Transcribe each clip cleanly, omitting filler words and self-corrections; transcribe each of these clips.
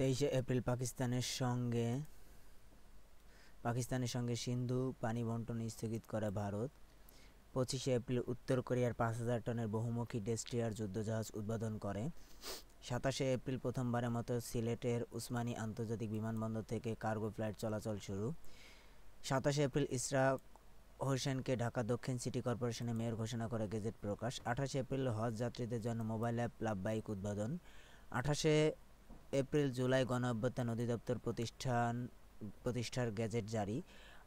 23 April পাকিস্তানের সঙ্গে সিন্ধু পানি বণ্টন স্থগিত করে ভারত। 25 এপ্রিল উত্তর কোরিয়ার 5,000 টনের বহুমুখী ডেস্ট্রয়ার যুদ্ধজাহাজ উদ্বোধন করে। 27 এপ্রিল প্রথমবারের মতো সিলেটের উসমানী আন্তর্জাতিক বিমানবন্দর থেকে কার্গো ফ্লাইট চলাচল শুরু। 27 এপ্রিল ইশরাক হোসেনকে ঢাকা দক্ষিণ সিটি কর্পোরেশনের মেয়র ঘোষণা করে গেজেট প্রকাশ। 28 এপ্রিল হজ যাত্রীদের জন্য মোবাইল অ্যাপ লাভবাহিক উদ্বোধন। 28 এপ্রিল জুলাই গণঅভ্যুত্থান অধিদপ্তর প্রতিষ্ঠার গেজেট জারি।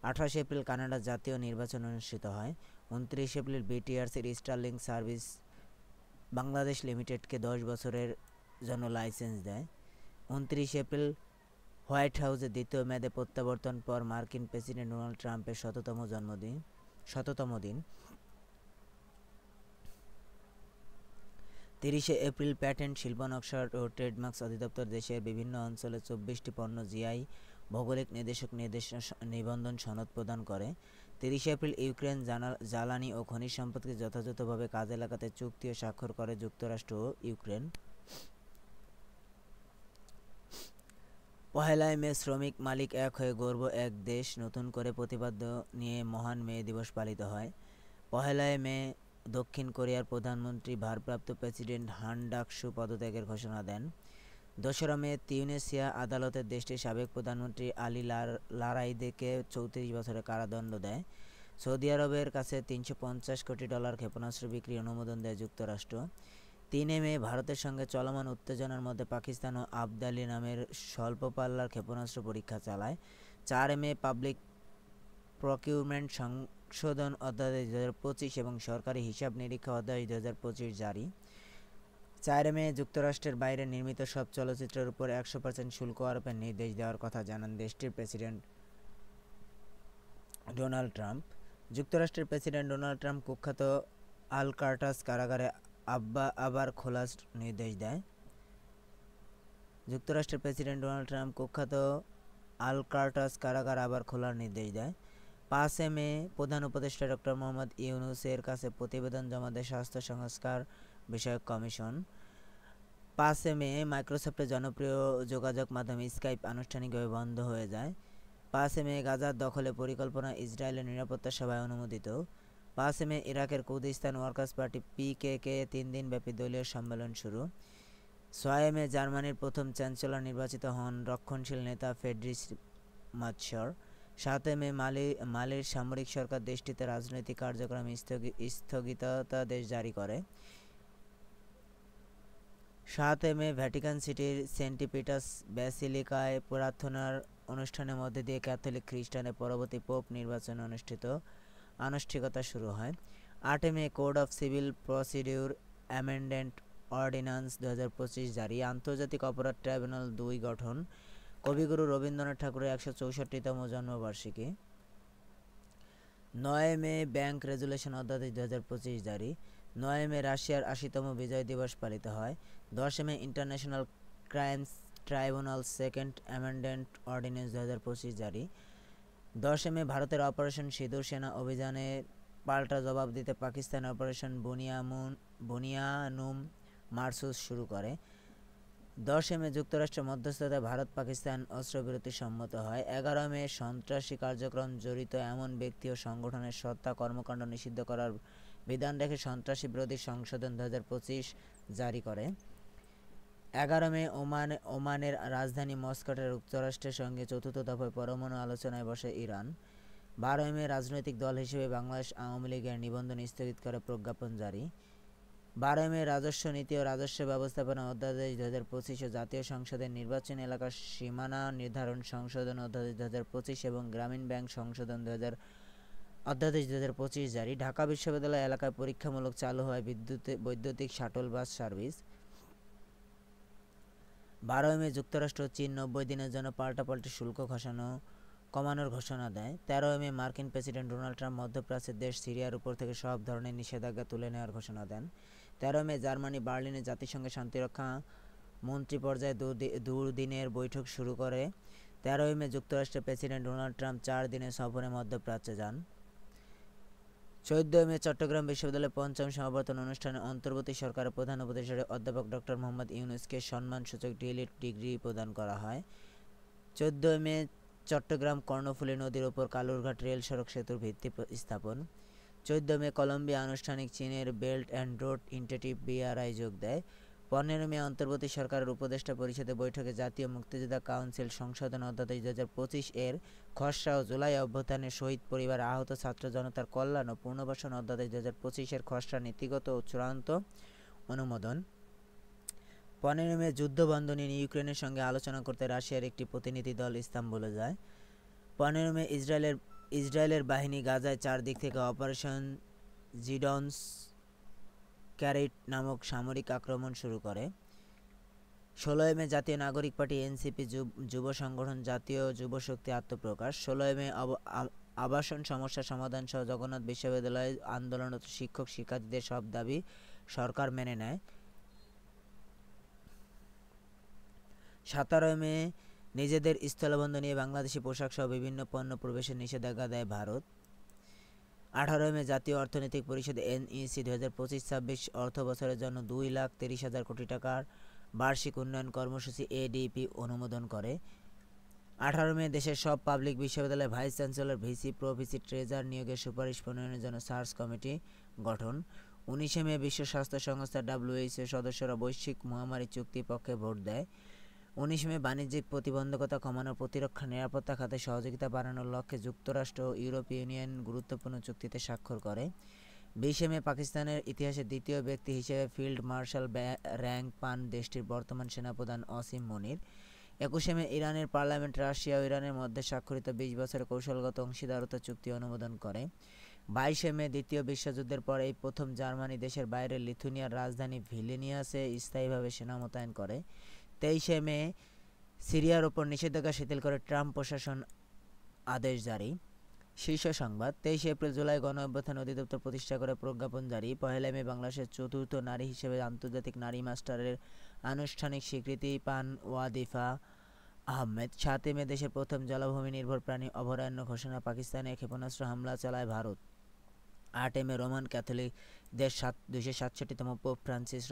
28 এপ্রিল কানাডার জাতীয় নির্বাচন অনুষ্ঠিত হয়। 29 এপ্রিল বিটিআরসির স্টারলিংক সার্ভিস বাংলাদেশ লিমিটেডকে 10 বছরের জন্য লাইসেন্স দেয়। 29 এপ্রিল হোয়াইট হাউসে দ্বিতীয় মেয়াদে প্রত্যাবর্তন পর মার্কিন প্রেসিডেন্ট ডোনাল্ড ট্রাম্পের শততম দিন। 30 এপ্রিল প্যাটেন্ট, শিল্প নকশা ও ট্রেডমার্কস অধিদপ্তর দেশের বিভিন্ন অঞ্চলে 24টি পণ্য জিআই ভৌগোলিক নিবন্ধন সনদ প্রদান করে। 30 এপ্রিল ইউক্রেন জ্বালানি ও খনিজ সম্পদকে যথাযথভাবে কাজে লাগাতে চুক্তি ও স্বাক্ষর করে যুক্তরাষ্ট্র ও ইউক্রেন। 1 মে শ্রমিক মালিক এক হয়ে গর্ব এক দেশ নতুন করে প্রতিপাদ্য নিয়ে মহান মে দিবস পালিত হয়। 1 মে দক্ষিণ কোরিয়ার প্রধানমন্ত্রী ভারপ্রাপ্ত প্রেসিডেন্ট হান ডাক-সু পদত্যাগের ঘোষণা দেন। 2রা মে তিউনিসিয়া আদালতের দেশটির সাবেক প্রধানমন্ত্রী আলী লারাইদেকে 34 বছরের কারাদণ্ড দেয়। সৌদি আরবের কাছে $350 কোটি ক্ষেপণাস্ত্র বিক্রির অনুমোদন দেয় যুক্তরাষ্ট্র। 3 মে ভারতের সঙ্গে চলমান উত্তেজনার মধ্যে পাকিস্তান ও আবদালি নামের স্বল্প পাল্লার ক্ষেপণাস্ত্র পরীক্ষা চালায়। 4 মে পাবলিক প্রকিউরমেন্ট সংশোধন অধ্যাদেশ 2025 এবং সরকারি হিসাব নিরীক্ষা অধ্যাদেশ 2025 জারি। 4 মে যুক্তরাষ্ট্রের বাইরে নির্মিত সব চলচ্চিত্রের উপর 100% শুল্ক আরোপের নির্দেশ দেওয়ার কথা জানান দেশটির প্রেসিডেন্ট ডোনাল্ড ট্রাম্প। যুক্তরাষ্ট্রের প্রেসিডেন্ট ডোনাল্ড ট্রাম্প কুখ্যাত আলকার্টাস কারাগারে আবার খোলার নির্দেশ দেয়। যুক্তরাষ্ট্রের প্রেসিডেন্ট ডোনাল্ড ট্রাম্প কুখ্যাত আলকার্টাস কারাগার আবার খোলার নির্দেশ দেয়। 5 মে প্রধান উপদেষ্টা ডক্টর মোহাম্মদ ইউনূসের কাছে প্রতিবেদন জমা দেয় স্বাস্থ্য সংস্কার বিষয়ক কমিশন। 5 মে মাইক্রোসফটের জনপ্রিয় যোগাযোগ মাধ্যম স্কাইপ আনুষ্ঠানিকভাবে বন্ধ হয়ে যায়। 5 মে গাজার দখলে পরিকল্পনা ইসরায়েলের নিরাপত্তা সভায় অনুমোদিত। 5 মে ইরাকের কুর্দিস্তান ওয়ার্কার্স পার্টি পিকেকে 3 দিনব্যাপী দলীয় সম্মেলন শুরু। 6 মে জার্মানির প্রথম চ্যান্সেলর নির্বাচিত হন রক্ষণশীল নেতা ফ্রেডরিখ মার্চ। 7 মে মালির সামরিক সরকার দেশটিতে রাজনৈতিক কার্যক্রম স্থগিতাদেশ জারি করে। 7 মে ভ্যাটিকান সিটির সেন্ট পিটার্স ব্যাসিলিকায় প্রার্থনার অনুষ্ঠানের মধ্যে দিয়ে ক্যাথলিক খ্রিস্টানের পরবর্তী পোপ নির্বাচন আনুষ্ঠানিকতা শুরু হয়। 8 May code of civil procedure amendment ordinance 2025 জারি। আন্তর্জাতিক অপরাধ ট্রাইব্যুনাল 2 গঠন। কবিগুরু রবীন্দ্রনাথ ঠাকুরের 164তম জন্মবার্ষিকী। 9 মে ব্যাংক রেজুলেশন অধ্যাদেশ 2025 জারি। 9 মে রাশিয়ার 80তম বিজয় দিবস পালিত হয়। 10 May International Crimes Tribunal second amendment ordinance 2025 জারি। 10 মে ভারতের অপারেশন সিঁদুর সেনা অভিযানের পাল্টা জবাব দিতে পাকিস্তান অপারেশন বুনিয়ানুম মারসুস শুরু করে। 10 মে যুক্তরাষ্ট্রের মধ্যস্থতায় ভারত পাকিস্তান অস্ত্রবিরতি সম্মত হয়। 11 মে সন্ত্রাসী কার্যক্রম জড়িত এমন ব্যক্তি ও সংগঠনের সত্তা কর্মকাণ্ড নিষিদ্ধ করার বিধান রেখে সন্ত্রাসী বিরোধী সংশোধন 2025 জারি করে। 11 মে ওমানের রাজধানী মাস্কাটে যুক্তরাষ্ট্রের সঙ্গে চতুর্থ দফায় পরমাণু আলোচনায় বসে ইরান। 12 মে রাজনৈতিক দল হিসেবে বাংলাদেশ আওয়ামী লীগের নিবন্ধন স্থগিত করে প্রজ্ঞাপন জারি। 12 মে রাজস্ব নীতি ও রাজস্ব ব্যবস্থাপনা অধ্যাদেশ 2025 ও জাতীয় সংসদের নির্বাচনী এলাকার সীমানা নির্ধারণ সংশোধন অধ্যাদেশ 2025 এবং গ্রামীণ ব্যাংক সংশোধন অধ্যাদেশ 2025 জারি। ঢাকা বিশ্ববিদ্যালয় এলাকায় পরীক্ষামূলক চালু হয় বৈদ্যুতিক শাটল বাস সার্ভিস। 12 মে যুক্তরাষ্ট্র ও চীন 90 দিনের জন্য পাল্টাপাল্টি শুল্ক কমানোর ঘোষণা দেয়। 13 মে মার্কিন প্রেসিডেন্ট ডোনাল্ড ট্রাম্প মধ্যপ্রাচ্যের দেশ সিরিয়ার উপর থেকে সব ধরনের নিষেধাজ্ঞা তুলে নেওয়ার ঘোষণা দেন। 13 মে জার্মানি বার্লিনে জাতিসংঘের শান্তিরক্ষা মন্ত্রী পর্যায়ে দুদিনের বৈঠক শুরু করে। 13 মে যুক্তরাষ্ট্রের প্রেসিডেন্ট ডোনাল্ড ট্রাম্প 4 দিনের সফরে মধ্যপ্রাচ্যে যান। 14 মে চট্টগ্রাম বিশ্ববিদ্যালয়ের ৫ম সমাবর্তন অনুষ্ঠানে অন্তর্বর্তী সরকারের প্রধান উপদেষ্টা অধ্যাপক ডক্টর মোহাম্মদ ইউনূসকে সম্মানসূচক ডিএলএড ডিগ্রি প্রদান করা হয়। 14 মে চট্টগ্রাম কর্ণফুলী নদীর ওপর কালুরঘাট রেল সড়ক সেতুর ভিত্তি স্থাপন। 14 মে কলম্বিয়া আনুষ্ঠানিক চীনের Belt and Road Initiative BRI যোগ দেয়। 15 মে অন্তর্বর্তী সরকারের উপদেষ্টা পরিষদের বৈঠকে জাতীয় মুক্তিযোদ্ধা কাউন্সিল সংশোধন অধ্যাদেশ 2025 এর খসড়া ও জুলাই অভ্যুত্থানের শহীদ পরিবার, আহত ছাত্র জনতার কল্যাণ ও পুনর্বাসন অধ্যাদেশ 2025 এর খসড়া নীতিগত ও চূড়ান্ত অনুমোদন। 15 মে যুদ্ধবন্ধ নিয়ে ইউক্রেনের সঙ্গে আলোচনা করতে রাশিয়ার একটি প্রতিনিধি দল ইস্তাম্বুলে যায়। 15 মে ইসরায়েলের বাহিনী গাজায় চারদিক থেকে অপারেশন জিডন্স ক্যারেট নামক সামরিক আক্রমণ শুরু করে। 16 মে জাতীয় নাগরিক পার্টি এনসিপি যুব সংগঠন জাতীয় যুব শক্তি আত্মপ্রকাশ। 16 মে আবাসন সমস্যা সমাধান সহ জগন্নাথ বিশ্ববিদ্যালয়ে আন্দোলনরত শিক্ষক শিক্ষার্থীদের সব দাবি সরকার মেনে নেয়। 17 মে নিজেদের স্থলবন্দর নিয়ে বাংলাদেশি পোশাক সহ বিভিন্ন পণ্য প্রবেশের নিষেধাজ্ঞা দেয় ভারত। 18 মে জাতীয় অর্থনৈতিক পরিষদ NEC 2025-26 অর্থ বছরের জন্য 2,30,000 কোটি টাকার বার্ষিক উন্নয়ন কর্মসূচি ADP অনুমোদন করে। 18 মে দেশের সব পাবলিক বিশ্ববিদ্যালয়ে vice chancellor, VC, pro VC, treasure নিয়োগের সুপারিশ প্রণয়নের জন্য সার্চ কমিটি গঠন। 19 মে বিশ্ব স্বাস্থ্য সংস্থা WHO সদস্যরা বৈশ্বিক মহামারী চুক্তির পক্ষে ভোট দেয়। 19 মে বাণিজ্যিক প্রতিবন্ধকতা কমানো, প্রতিরক্ষা নিরাপত্তা খাতে সহযোগিতা বাড়ানোর লক্ষ্যে যুক্তরাষ্ট্র ও ইউরোপীয় ইউনিয়ন গুরুত্বপূর্ণ চুক্তিতে স্বাক্ষর করে। 20 মে পাকিস্তানের ইতিহাসে দ্বিতীয় ব্যক্তি হিসেবে ফিল্ড মার্শাল র্যাঙ্ক পান দেশটির বর্তমান সেনাপ্রধান অসীম মনির। 21 মে ইরানের পার্লামেন্ট রাশিয়া ও ইরানের মধ্যে স্বাক্ষরিত 20 বছরের কৌশলগত অংশীদারত্ব চুক্তি অনুমোদন করে। 22 মে দ্বিতীয় বিশ্বযুদ্ধের পর এই প্রথম জার্মানি দেশের বাইরে লিথুয়ানিয়ার রাজধানী ভিলনিয়াসে স্থায়ীভাবে সেনা মোতায়েন করে। 23 মে সিরিয়ার ওপর নিষেধাজ্ঞা শিথিল করে ট্রাম্প প্রশাসন আদেশ জারি। শীর্ষ সংবাদ। 23 এপ্রিল জুলাই গণ অভ্যুত্থান অধিদপ্তর প্রতিষ্ঠা করে প্রজ্ঞাপন জারি। 1 মে বাংলাদেশের চতুর্থ নারী হিসেবে আন্তর্জাতিক নারী মাস্টারের আনুষ্ঠানিক স্বীকৃতি পান ওয়াদিফা আহমেদ। 7 মে দেশের প্রথম জলাভূমি নির্ভর প্রাণী অভয়ারণ্য ঘোষণা। পাকিস্তানে ক্ষেপণাস্ত্র হামলা চালায় ভারত। 8 মে রোমান ক্যাথলিকদের 267তম pope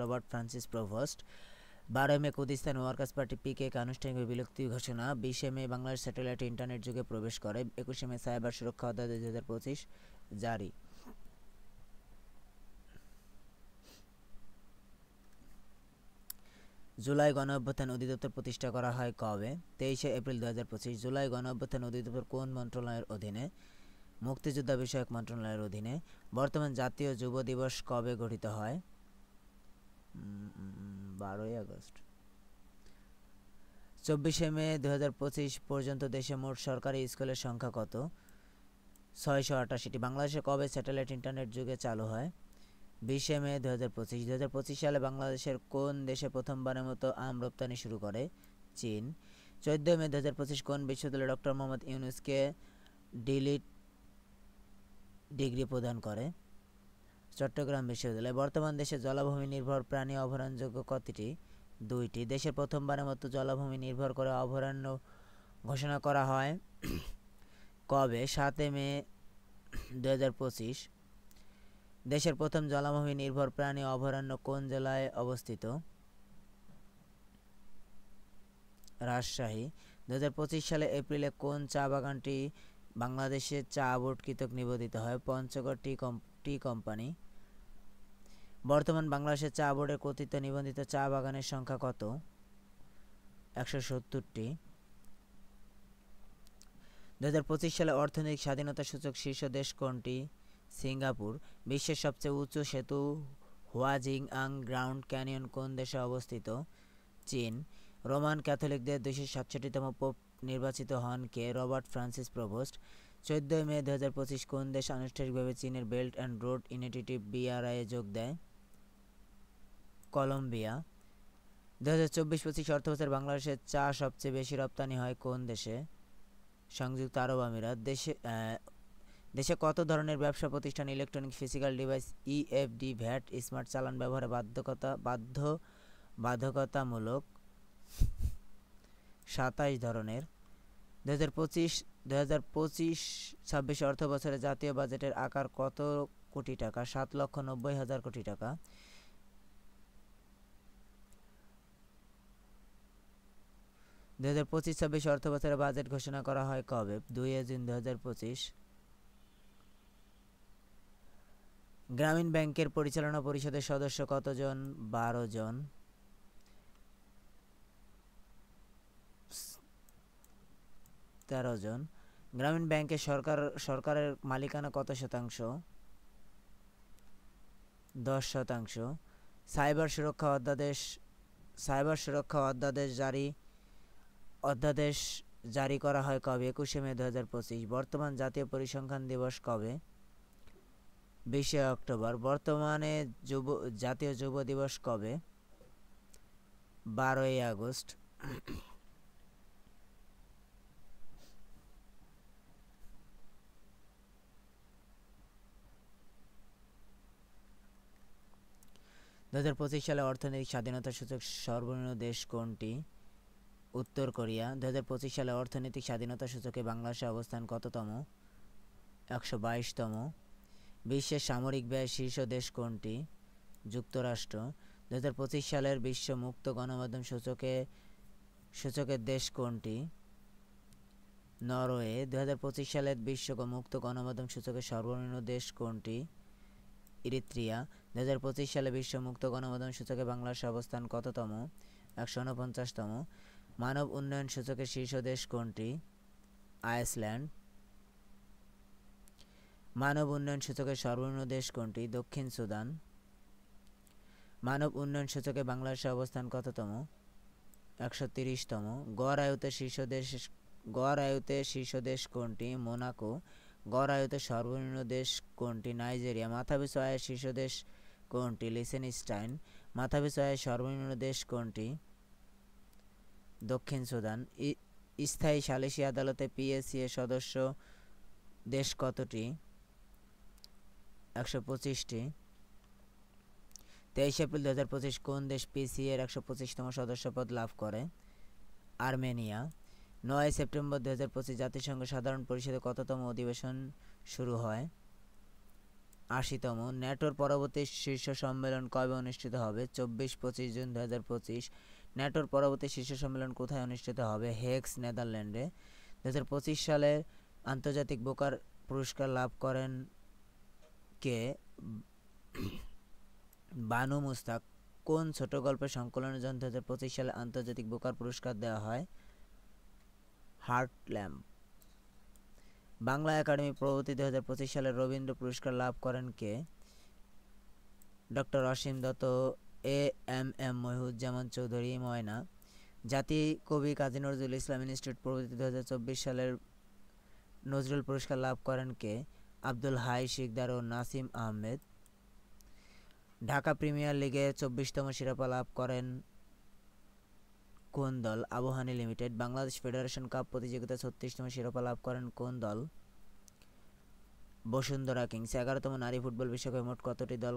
Robert Francis Prevost. 12 May Kurdistan Workers Party PKK আনুষ্ঠানিকভাবে বিলুপ্তি ঘোষণা। 20 মে বাংলাদেশ স্যাটেলাইট ইন্টারনেট যুগে প্রবেশ করে। 21 মে সাইবার সুরক্ষা অধ্যাদেশ 2025 জারি। জুলাই গণ অভ্যুত্থান অধিদপ্তর প্রতিষ্ঠা করা হয় কবে? 23 এপ্রিল 2025। জুলাই গণ অভ্যুত্থান অধিদপ্তর কোন মন্ত্রণালয়ের অধীনে? মুক্তিযোদ্ধা বিষয়ক মন্ত্রণালয়ের অধীনে। বর্তমান জাতীয় যুব দিবস কবে গঠিত হয়? 12 আগস্ট। 24 মে 2025 পর্যন্ত দেশে মোট সরকারি স্কুলের সংখ্যা কত? 688টি। বাংলাদেশে কবে স্যাটেলাইট ইন্টারনেট যুগে চালু হয়? 20 মে 2025। 2025 সালে বাংলাদেশের কোন দেশে প্রথমবারের মতো আম রপ্তানি শুরু করে? চীন। 14 মে 2025 কোন বিশ্ববিদ্যালয়ে ডক্টর মোহাম্মদ ইউনূসকে ডিলিট ডিগ্রি প্রদান করে? চট্টগ্রাম বিশ্ববিদ্যালয়। বর্তমান দেশে জলাভূমি নির্ভর প্রাণী অভয়ারণ্য কতটি? 2টি। দেশের প্রথমবারের মতো জলাভূমি নির্ভর করে অভয়ারণ্য ঘোষণা করা হয় কবে? 7 মে 2025। দেশের প্রথম জলাভূমি নির্ভর প্রাণী অভয়ারণ্য কোন জেলায় অবস্থিত? রাজশাহী। 2025 সালে এপ্রিলে কোন চা বাগানটি বাংলাদেশের চা বোর্ড কর্তৃক নিবন্ধিত হয়? পঞ্চগড় টি কোম্পানি। বর্তমান বাংলাদেশের চা বোর্ডের কর্তৃত্ব নিবন্ধিত চা বাগানের সংখ্যা কত? 170টি। 2025 সালে অর্থনৈতিক স্বাধীনতা সূচক শীর্ষ দেশ কোনটি? সিঙ্গাপুর। বিশ্বের সবচেয়ে উঁচু সেতু হুয়াজিংআং গ্রাউন্ড ক্যানিয়ন কোন দেশে অবস্থিত? চীন। রোমান ক্যাথলিকদের 267তম পোপ নির্বাচিত হন কে? Robert Francis Prevost. 14 মে 2025 কোন দেশ আনুষ্ঠানিকভাবে চীনের Belt and Road Initiative BRI যোগ দেয়? কলম্বিয়া। 2024-25 অর্থবছরে বাংলাদেশের চা সবচেয়ে বেশি রপ্তানি হয় কোন দেশে? সংযুক্ত আরব আমিরাত। দেশে কত ধরনের ব্যবসা প্রতিষ্ঠান electronic physical device EFD VAT smart চালান ব্যবহারে বাধ্যকতামূলক? 27 ধরনের। 2025-26 অর্থবছরে জাতীয় বাজেটের আকার কত কোটি টাকা, 7,90,000 কোটি টাকা। 2025-26 অর্থ বছরে বাজেট ঘোষণা করা হয় কবে? 2 জুন 2025। গ্রামীণ ব্যাংকের পরিচালনা পরিষদের সদস্য কতজন? 12 জন। 13 জন। গ্রামীণ ব্যাংকে সরকারের মালিকানা কত শতাংশ? 10%। সাইবার সুরক্ষা অধ্যাদেশ জারি করা হয় কবে? 21 মে 2025। বর্তমান জাতীয় পরিসংখ্যান দিবস কবে? 20 অক্টোবর। বর্তমানে জাতীয় যুব দিবস কবে? 12 আগস্ট। দু 2025 সালে অর্থনৈতিক স্বাধীনতা সূচক সর্বনিম্ন দেশ কোনটি? উত্তর কোরিয়া। 2025 সালে অর্থনৈতিক স্বাধীনতা সূচকে বাংলাদেশের অবস্থান কততম? 122তম। বিশ্বের সামরিক ব্যয় শীর্ষ দেশ কোনটি? যুক্তরাষ্ট্র। 2025 সালের বিশ্ব মুক্ত গণমাধ্যম সূচকের দেশ কোনটি? নরওয়ে। 2025 সালের বিশ্ব মুক্ত গণমাধ্যম সূচকের সর্বনিম্ন দেশ কোনটি? ইরিত্রিয়া। 2025 সালে বিশ্ব মুক্ত গণমাধ্যম সূচকে বাংলাদেশের অবস্থান কততম? 149তম। মানব উন্নয়ন সূচকের শীর্ষ দেশ কোনটি? আইসল্যান্ড। মানব উন্নয়ন সূচকের সর্বনিম্ন দেশ কোনটি? দক্ষিণ সুদান। মানব উন্নয়ন সূচকে বাংলাদেশের অবস্থান কততম? 130তম। গড় আয়ুতে শীর্ষ দেশ কোনটি? মোনাকো। গড় আয়ুতে সর্বনিম্ন দেশ কোনটি? নাইজেরিয়া। মাথাপিছু আয়ের শীর্ষ দেশ কোনটি? লিচেনস্টাইন। মাথাপিছু আয়ের সর্বনিম্ন দেশ কোনটি? দক্ষিণ সুদান। স্থায়ী সালিসি আদালতে পিএসসি এর সদস্য দেশ কতটি? 125টি। 23 এপ্রিল 2025 কোন দেশ পিসিএ এর 125তম সদস্যপদ লাভ করে? আর্মেনিয়া। 9 সেপ্টেম্বর 2025 জাতিসংঘ সাধারণ পরিষদে কততম অধিবেশন শুরু হয়? 80তম। ন্যাটোর পরবর্তী শীর্ষ সম্মেলন কবে অনুষ্ঠিত হবে? 24-25 জুন 2025। ন্যাটোর পরবর্তী শীর্ষ সম্মেলন কোথায় অনুষ্ঠিত হবে? হেগস, নেদারল্যান্ডে। 2025 সালে আন্তর্জাতিক বুকার পুরস্কার লাভ করেন কে? বানু মুস্তাক। কোন ছোট গল্পের সংকলনের জন্য 2025 সালে আন্তর্জাতিক বুকার পুরস্কার দেওয়া হয়? হার্টল্যাম্প। বাংলা একাডেমি প্রভৃতি 2025 সালে রবীন্দ্র পুরস্কার লাভ করেন কে? ডক্টর অসীম দত্ত, এ.এম.এম মহিউজ্জামান চৌধুরী, ময়না। জাতি কবি কাজী নজরুল ইসলাম ইনস্টিটিউট প্রভৃতি 2024 সালের নজরুল পুরস্কার লাভ করেন কে? আব্দুল হাই শিকদার ও নাসিম আহমেদ। ঢাকা প্রিমিয়ার লিগে 24তম শিরোপা লাভ করেন কোন দল? Abahani limited. Bangladesh federation cup প্রতিযোগিতা 36তম শিরোপা লাভ করেন কোন দল? বসুন্ধরা কিংস। 11তম নারী ফুটবল বিশ্বকাপে মোট কতটি দল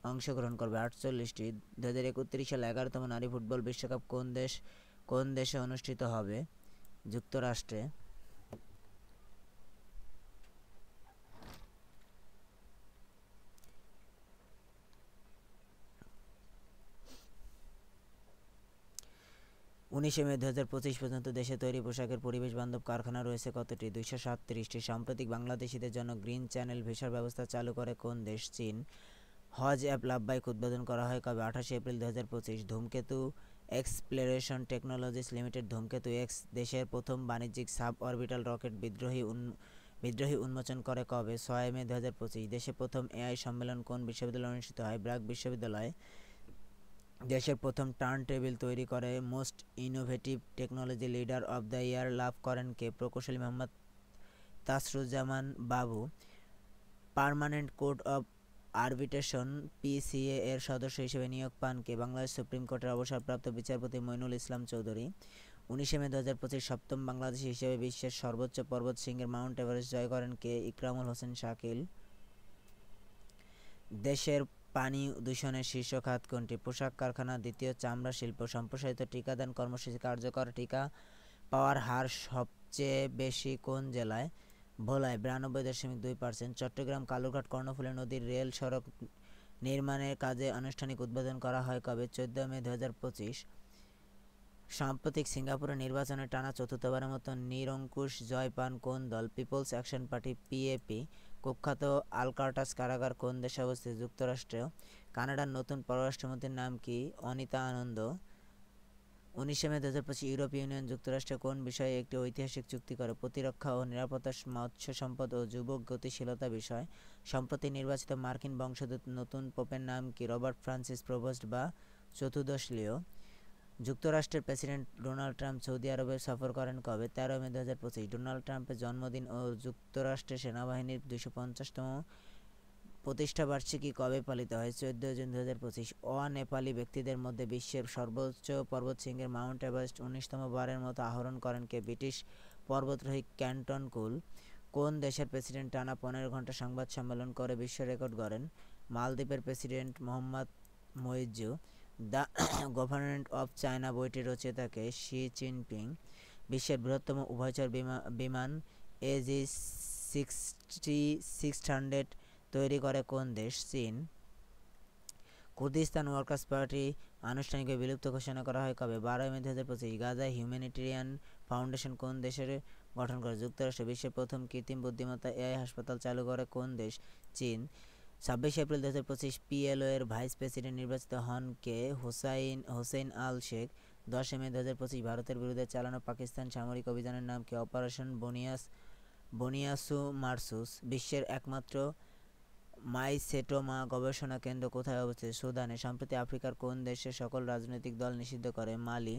অংশগ্রহণ করবে? 48টি। 2031 সালে 11তম নারী ফুটবল বিশ্বকাপ কোন দেশে অনুষ্ঠিত হবে? যুক্তরাষ্ট্রে। উনিশে মে 2025 পর্যন্ত দেশে তৈরি পোশাকের পরিবেশ বান্ধব কারখানা রয়েছে কতটি? 237টি। সাম্প্রতিক বাংলাদেশিদের জন্য গ্রিন চ্যানেল ভিসার ব্যবস্থা চালু করে কোন দেশ? চীন। হজ অ্যাপ লাভবাইক উদ্বোধন করা হয় কবে? 28 এপ্রিল 2025। ধূমকেতু এক্সপ্লোরেশন টেকনোলজিস লিমিটেড ধূমকেতু এক্স দেশের প্রথম বাণিজ্যিক সাব অরবিটাল রকেট বিদ্রোহী উন্মোচন করে কবে? 6 মে 2025। দেশে প্রথম এআই সম্মেলন কোন বিশ্ববিদ্যালয়ে অনুষ্ঠিত হয়? ব্র্যাক বিশ্ববিদ্যালয়। দেশের প্রথম টার্ন টেবিল তৈরি করে most innovative technology leader of the year লাভ করেন কে? প্রকৌশলী Mohammad Tasruzzaman Babu. Permanent court of arbitration PCA এর সদস্য হিসেবে নিয়োগ পান কে? বাংলাদেশ সুপ্রিম কোর্টের অবসরপ্রাপ্ত বিচারপতি মইনুল ইসলাম চৌধুরী। 19 মে 2025 সপ্তম বাংলাদেশি হিসেবে বিশ্বের সর্বোচ্চ পর্বত শৃঙ্গের মাউন্ট এভারেস্ট জয় করেন কে? ইকরামুল হোসেন শাকিল। দেশের পানি দূষণের শীর্ষ খাত কোনটি? পোশাক কারখানা। দ্বিতীয়, চামড়া শিল্প। সম্প্রসারিত টিকাদান কর্মসূচি কার্যকর। টিকা পাওয়ার হার সবচেয়ে বেশি কোন জেলায়? ভোলায় 92.2%। চট্টগ্রাম কালুরঘাট কর্ণফুলী নদীর রেল সড়ক নির্মাণের কাজে আনুষ্ঠানিক উদ্বোধন করা হয় কবে? 14 মে 2025। সাম্প্রতিক সিঙ্গাপুরে নির্বাচনে টানা চতুর্থবারের মতো নিরঙ্কুশ জয় পান কোন দল? People's Action Party PAP. কুখ্যাত আলকার্টাস কারাগার কোন দেশে অবস্থিত? যুক্তরাষ্ট্র। কানাডার নতুন পররাষ্ট্রমন্ত্রীর নাম কি? অনিতা আনন্দ। 19 মে 2025 ইউরোপীয় ইউনিয়ন যুক্তরাষ্ট্র কোন বিষয়ে একটি ঐতিহাসিক চুক্তি করে? প্রতিরক্ষা ও নিরাপত্তা, মৎস্য সম্পদ ও যুব গতিশীলতা বিষয়। সম্প্রতি নির্বাচিত মার্কিন বংশোদ্ভূত নতুন পোপের নাম কি? রবার্ট ফ্রান্সিস প্রভোস্ট বা চতুর্দশ লিও। যুক্তরাষ্ট্রের প্রেসিডেন্ট ডোনাল্ড ট্রাম্প সৌদি আরবে সফর করেন কবে? 13 মে 2025। ডোনাল্ড ট্রাম্পের জন্মদিন ও যুক্তরাষ্ট্রের সেনাবাহিনীর 250তম প্রতিষ্ঠাবার্ষিকী কবে পালিত হয়? 14 জুন 2025। অ-নেপালি ব্যক্তিদের মধ্যে বিশ্বের সর্বোচ্চ পর্বতশৃঙ্গের মাউন্ট এভারেস্ট 19তম বারের মতো আরোহণ করেন কে? ব্রিটিশ পর্বতারোহী ক্যান্টন কুল। কোন দেশের প্রেসিডেন্ট টানা 15 ঘণ্টা সংবাদ সম্মেলন করে বিশ্ব রেকর্ড গড়েন? মালদ্বীপের president Mohammad Muizzu. The government of China বইটির রচয়িতাকে? She Jinping. বিশ্বের বৃহত্তম উভয়চর বিমান এজি 600 তৈরি করে কোন দেশ? চীন। কুর্দিস্তান ওয়ার্কার্স পার্টি আনুষ্ঠানিকভাবে বিলুপ্ত ঘোষণা করা হয় কবে? 12 মে 2025। গাজায় হিউম্যানিটেরিয়ান ফাউন্ডেশন কোন দেশের গঠন করে? যুক্তরাষ্ট্র। বিশ্বের প্রথম কৃত্রিম বুদ্ধিমত্তা এআই হাসপাতাল চালু করে কোন দেশ? চীন। 26 এপ্রিল 2025 পিএলও এর ভাইস প্রেসিডেন্ট নির্বাচিত হন কে? হোসেইন আল শেখ। 10 মে 2025 ভারতের বিরুদ্ধে চালানো পাকিস্তান সামরিক অভিযানের নাম কি? অপারেশন বনিয়াসু মারসুস। বিশ্বের একমাত্র মাইসেটোমা গবেষণা কেন্দ্র কোথায় অবস্থিত? সুদানে। সম্প্রতি আফ্রিকার কোন দেশে সকল রাজনৈতিক দল নিষিদ্ধ করে? মালি।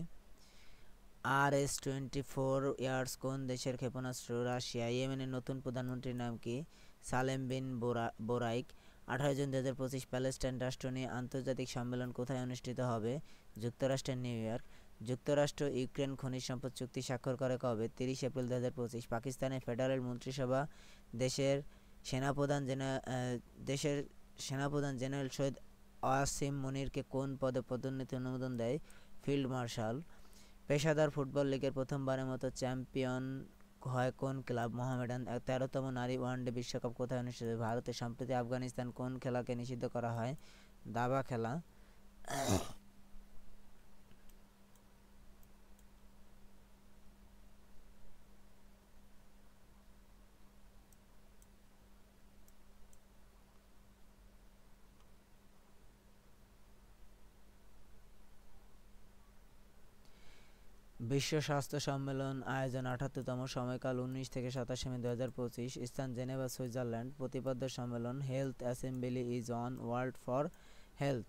RS-24 ইয়ার্স কোন দেশের ক্ষেপণাস্ত্র? রাশিয়া। ইয়েমেনের নতুন প্রধানমন্ত্রীর নাম কি? সালেম বিন বোরাইক। 18 জুন 2025 প্যালেস্টাইন রাষ্ট্র নিয়ে আন্তর্জাতিক সম্মেলন কোথায় অনুষ্ঠিত হবে? যুক্তরাষ্ট্রের নিউ ইয়র্ক। যুক্তরাষ্ট্র ইউক্রেন খনিজ সম্পদ চুক্তি স্বাক্ষর করে কবে? 30 এপ্রিল 2025। পাকিস্তানের ফেডারেল মন্ত্রিসভা দেশের সেনাপ্রধান জেনারেল সৈয়দ ওয়াসিম মুনিরকে কোন পদে পদোন্নতি অনুমোদন দেয়? Field marshal. পেশাদার ফুটবল লিগের প্রথমবারের মতো চ্যাম্পিয়ন হয় কোন ক্লাব? মোহামেডান। 13তম নারী ওয়ানডে বিশ্বকাপ কোথায় অনুষ্ঠিত হবে? ভারতে। সম্প্রতি আফগানিস্তান কোন খেলাকে নিষিদ্ধ করা হয়? দাবা খেলা। বিশ্ব স্বাস্থ্য সম্মেলন আয়োজন 78তম। সময়কাল 19 থেকে 27 মে 2025। স্থান জেনেভা, সুইজারল্যান্ড। প্রতিপাদ্য সম্মেলন health assembly is on world for health.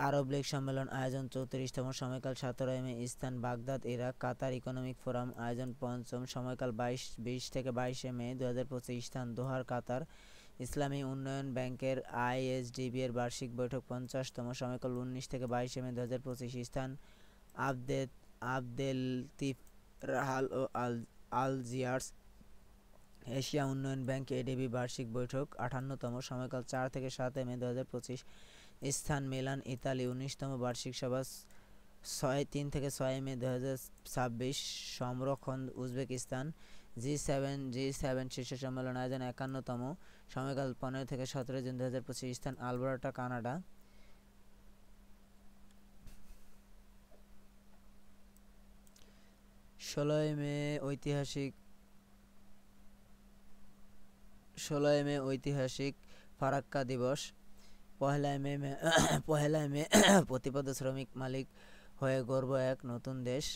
Arab League সম্মেলন আয়োজন 34তম। সময়কাল 17 মে। স্থান Baghdad, Iraq. Qatar Economic Forum আয়োজন 5ম। সময়কাল 20 থেকে 22 মে 2025। স্থান দোহার, কাতার। ইসলামী উন্নয়ন ব্যাংকের আইএসডিবি এর বার্ষিক বৈঠক 50তম। সময়কাল 19 থেকে 22 মে 2025। স্থান আবদেলতিফ রাহাল ও আলজিয়ার্স। এশিয়া উন্নয়ন ব্যাংক এডিবি বার্ষিক বৈঠক 58তম। সময়কাল 4 থেকে 7 মে 2025। স্থান মিলান, ইতালি। 19তম বার্ষিক সভা 3 থেকে 6 মে 2026। সংরক্ষণ উজবেকিস্তান। জি7 শীর্ষ সম্মেলন আয়োজন 51তম। সময়কাল 15 থেকে 17 জুন 2025। স্থান আলবার্টা, কানাডা। 16 মে ঐতিহাসিক ফারাক্কা দিবস। 1 মে প্রতিপদ শ্রমিক মালিক হয়ে গর্ব এক নতুন দেশ।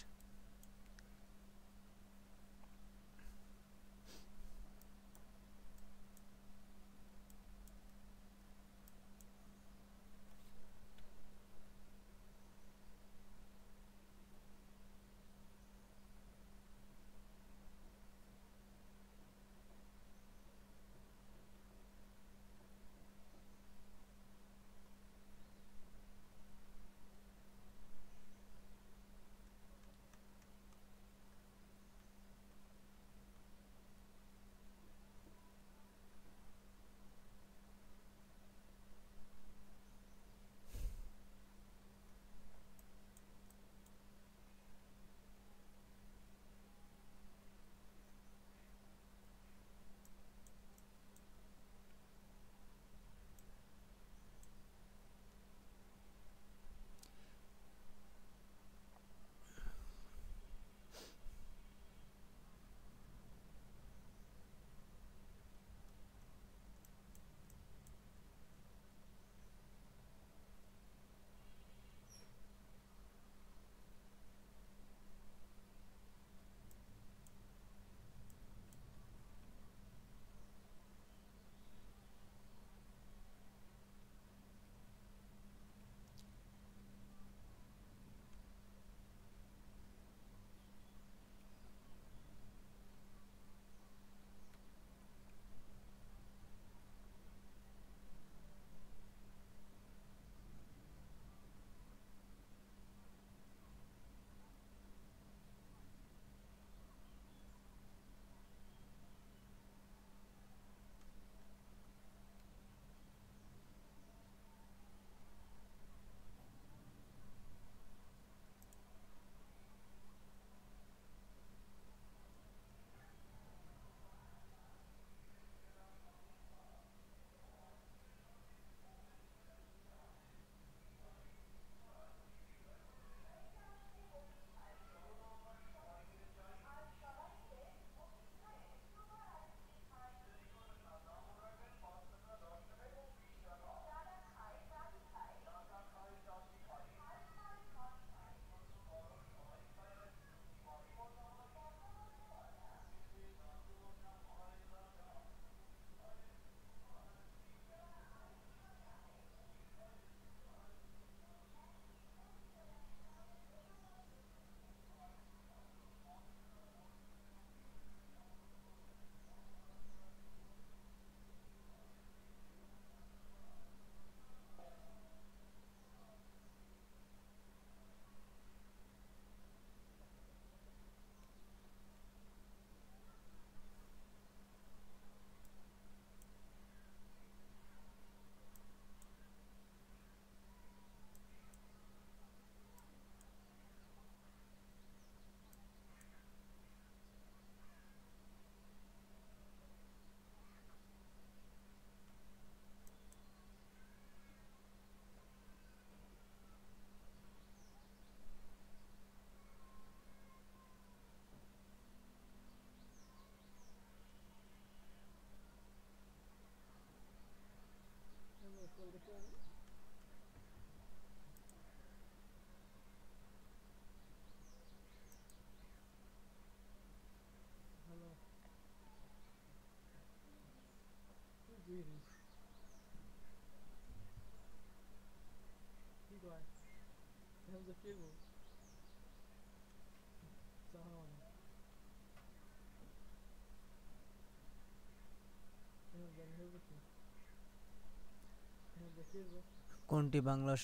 কোনটি বাংলা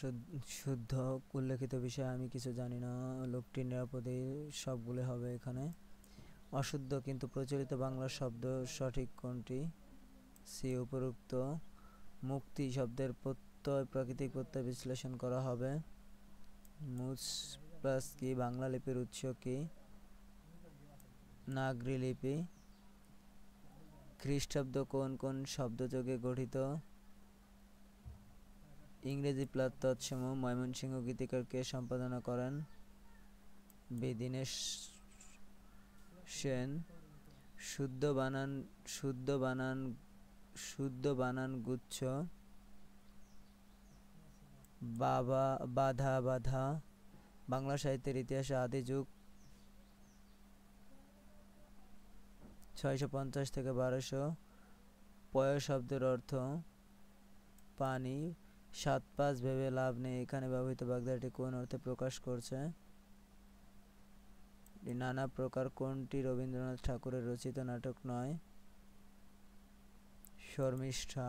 শুদ্ধ উল্লেখিত বিষয়ে আমি কিছু জানি না। লোকটি নিরাপদে সবগুলো হবে এখানে। অশুদ্ধ কিন্তু প্রচলিত বাংলা শব্দ সঠিক কোনটি? সি উপরোক্ত। মুক্তি শব্দের প্রত্যয় প্রাকৃতিক প্রত্যয় বিশ্লেষণ করা হবে। মুস প্লাস কি বাংলা লিপির উৎস কি? নাগরি লিপি। খ্রিস্টাব্দ কোন কোন শব্দযোগে গঠিত? ইংরেজি প্লাস তৎসমূহ। ময়মনসিংহ গীতিকার কে সম্পাদনা করেন? বি দীনেশ সেন। শুদ্ধ বানান গুচ্ছ। বাধা বাধা। বাংলা সাহিত্যের ইতিহাসে আদি যুগ 650 থেকে 1200। পয় শব্দের অর্থ পানি। 7-5 ভেবে লাভ নেই এখানে ব্যবহৃত বাগধারাটি কোন অর্থে প্রকাশ করছে? নানা প্রকার কোনটি রবীন্দ্রনাথ ঠাকুরের রচিত নাটক নয়? শর্মিষ্ঠা।